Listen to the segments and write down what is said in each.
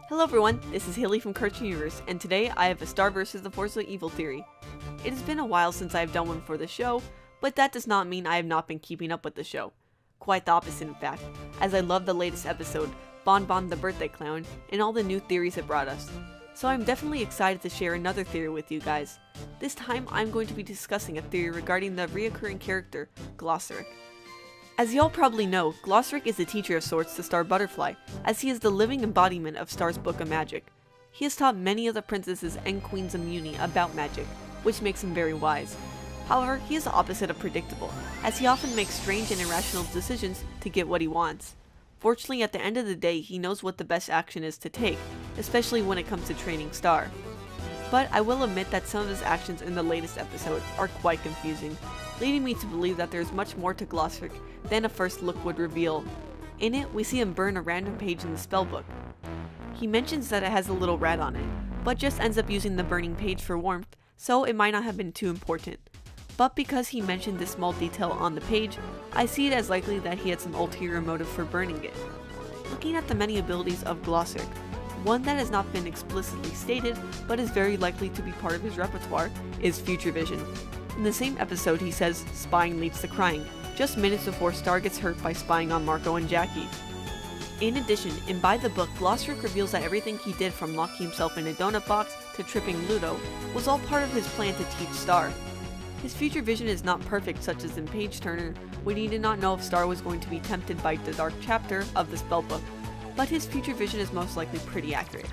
Hello everyone, this is Haley from Cartoon Universe, and today I have a Star vs. the Force of Evil theory. It has been a while since I have done one for the show, but that does not mean I have not been keeping up with the show. Quite the opposite in fact, as I love the latest episode, Bon Bon the Birthday Clown, and all the new theories it brought us. So I'm definitely excited to share another theory with you guys. This time I'm going to be discussing a theory regarding the reoccurring character, Glossaryck. As y'all probably know, Glossaryck is a teacher of sorts to Star Butterfly, as he is the living embodiment of Star's Book of Magic. He has taught many of the princesses and queens of Mewni about magic, which makes him very wise. However, he is the opposite of predictable, as he often makes strange and irrational decisions to get what he wants. Fortunately, at the end of the day, he knows what the best action is to take, especially when it comes to training Star. But I will admit that some of his actions in the latest episode are quite confusing, leading me to believe that there is much more to Glossaryck than a first look would reveal. In it, we see him burn a random page in the spellbook. He mentions that it has a little rat on it, but just ends up using the burning page for warmth, so it might not have been too important. But because he mentioned this small detail on the page, I see it as likely that he had some ulterior motive for burning it. Looking at the many abilities of Glossaryck, one that has not been explicitly stated, but is very likely to be part of his repertoire, is Future Vision. In the same episode he says, spying leads to crying, just minutes before Star gets hurt by spying on Marco and Jackie. In addition, in By the Book, Glossaryck reveals that everything he did from locking himself in a donut box to tripping Ludo was all part of his plan to teach Star. His future vision is not perfect, such as in Page Turner, when he did not know if Star was going to be tempted by the dark chapter of the spellbook, but his future vision is most likely pretty accurate.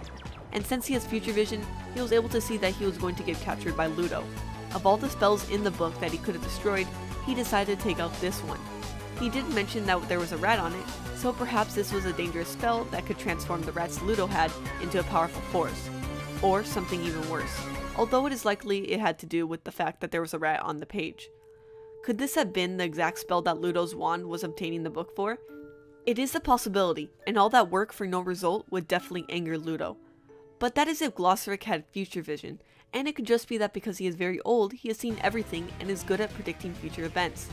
And since he has future vision, he was able to see that he was going to get captured by Ludo. Of all the spells in the book that he could have destroyed, he decided to take out this one. He did mention that there was a rat on it, so perhaps this was a dangerous spell that could transform the rats Ludo had into a powerful force. Or something even worse, although it is likely it had to do with the fact that there was a rat on the page. Could this have been the exact spell that Ludo's wand was obtaining the book for? It is a possibility, and all that work for no result would definitely anger Ludo. But that is if Glossaryck had future vision, and it could just be that because he is very old, he has seen everything and is good at predicting future events.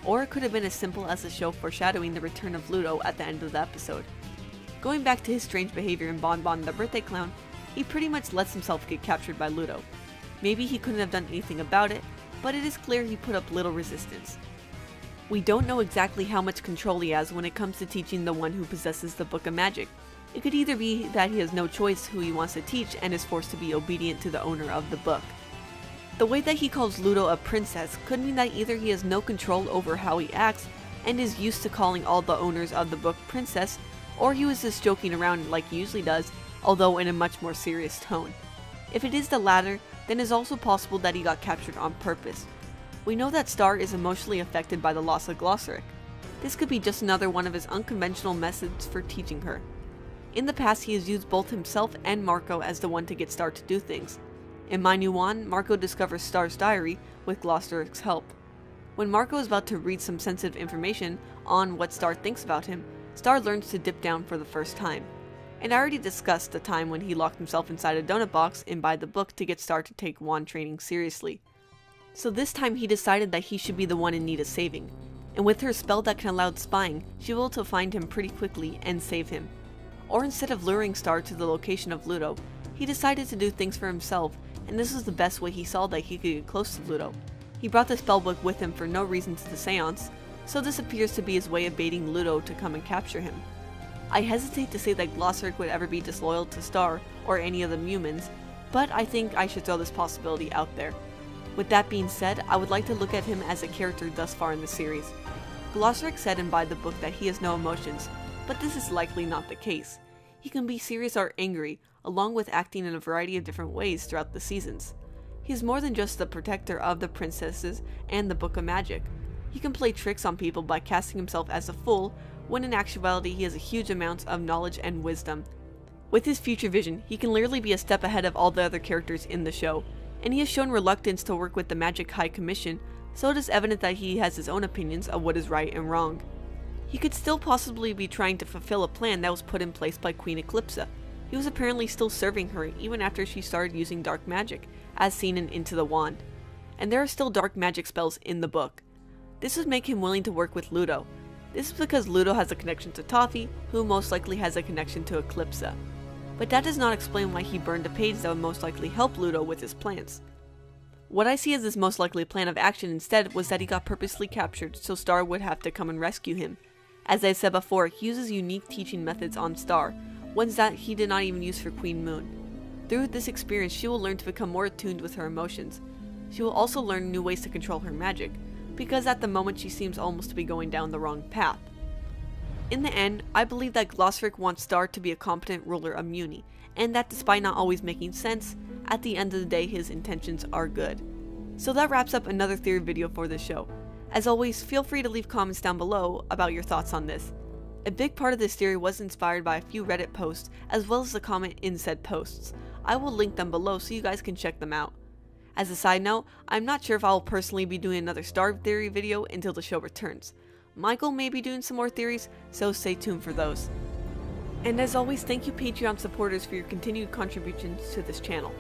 Or it could have been as simple as the show foreshadowing the return of Ludo at the end of the episode. Going back to his strange behavior in Bon Bon the Birthday Clown, he pretty much lets himself get captured by Ludo. Maybe he couldn't have done anything about it, but it is clear he put up little resistance. We don't know exactly how much control he has when it comes to teaching the one who possesses the Book of Magic. It could either be that he has no choice who he wants to teach and is forced to be obedient to the owner of the book. The way that he calls Ludo a princess could mean that either he has no control over how he acts and is used to calling all the owners of the book princess, or he was just joking around like he usually does, although in a much more serious tone. If it is the latter, then it is also possible that he got captured on purpose. We know that Star is emotionally affected by the loss of Glossaryck. This could be just another one of his unconventional methods for teaching her. In the past, he has used both himself and Marco as the one to get Star to do things. In My New Wand, Marco discovers Star's diary with Glossaryck's help. When Marco is about to read some sensitive information on what Star thinks about him, Star learns to dip down for the first time. And I already discussed the time when he locked himself inside a donut box in By the Book to get Star to take wand training seriously. So this time he decided that he should be the one in need of saving. And with her spell that can allow spying, she will be able to find him pretty quickly and save him. Or instead of luring Star to the location of Ludo, he decided to do things for himself, and this was the best way he saw that he could get close to Ludo. He brought the spellbook with him for no reason to the seance, so this appears to be his way of baiting Ludo to come and capture him. I hesitate to say that Glossaryck would ever be disloyal to Star or any of the humans, but I think I should throw this possibility out there. With that being said, I would like to look at him as a character thus far in the series. Glossaryck said in By the Book that he has no emotions, but this is likely not the case. He can be serious or angry, along with acting in a variety of different ways throughout the seasons. He is more than just the protector of the princesses and the Book of Magic. He can play tricks on people by casting himself as a fool, when in actuality he has a huge amount of knowledge and wisdom. With his future vision, he can literally be a step ahead of all the other characters in the show, and he has shown reluctance to work with the Magic High Commission, so it is evident that he has his own opinions of what is right and wrong. He could still possibly be trying to fulfill a plan that was put in place by Queen Eclipsa. He was apparently still serving her even after she started using dark magic, as seen in Into the Wand. And there are still dark magic spells in the book. This would make him willing to work with Ludo. This is because Ludo has a connection to Toffee, who most likely has a connection to Eclipsa. but that does not explain why he burned a page that would most likely help Ludo with his plans. What I see as his most likely plan of action instead was that he got purposely captured so Star would have to come and rescue him. As I said before, he uses unique teaching methods on Star, ones that he did not even use for Queen Moon. Through this experience, she will learn to become more attuned with her emotions. She will also learn new ways to control her magic, because at the moment she seems almost to be going down the wrong path. In the end, I believe that Glossaryck wants Star to be a competent ruler of Mewni, and that despite not always making sense, at the end of the day his intentions are good. So that wraps up another theory video for this show. As always, feel free to leave comments down below about your thoughts on this. A big part of this theory was inspired by a few Reddit posts, as well as the comment in said posts. I will link them below so you guys can check them out. As a side note, I'm not sure if I will personally be doing another Star theory video until the show returns. Michael may be doing some more theories, so stay tuned for those. And as always, thank you Patreon supporters for your continued contributions to this channel.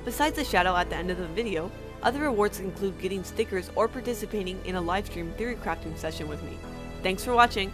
Besides the shout out at the end of the video, other rewards include getting stickers or participating in a livestream theory crafting session with me. Thanks for watching!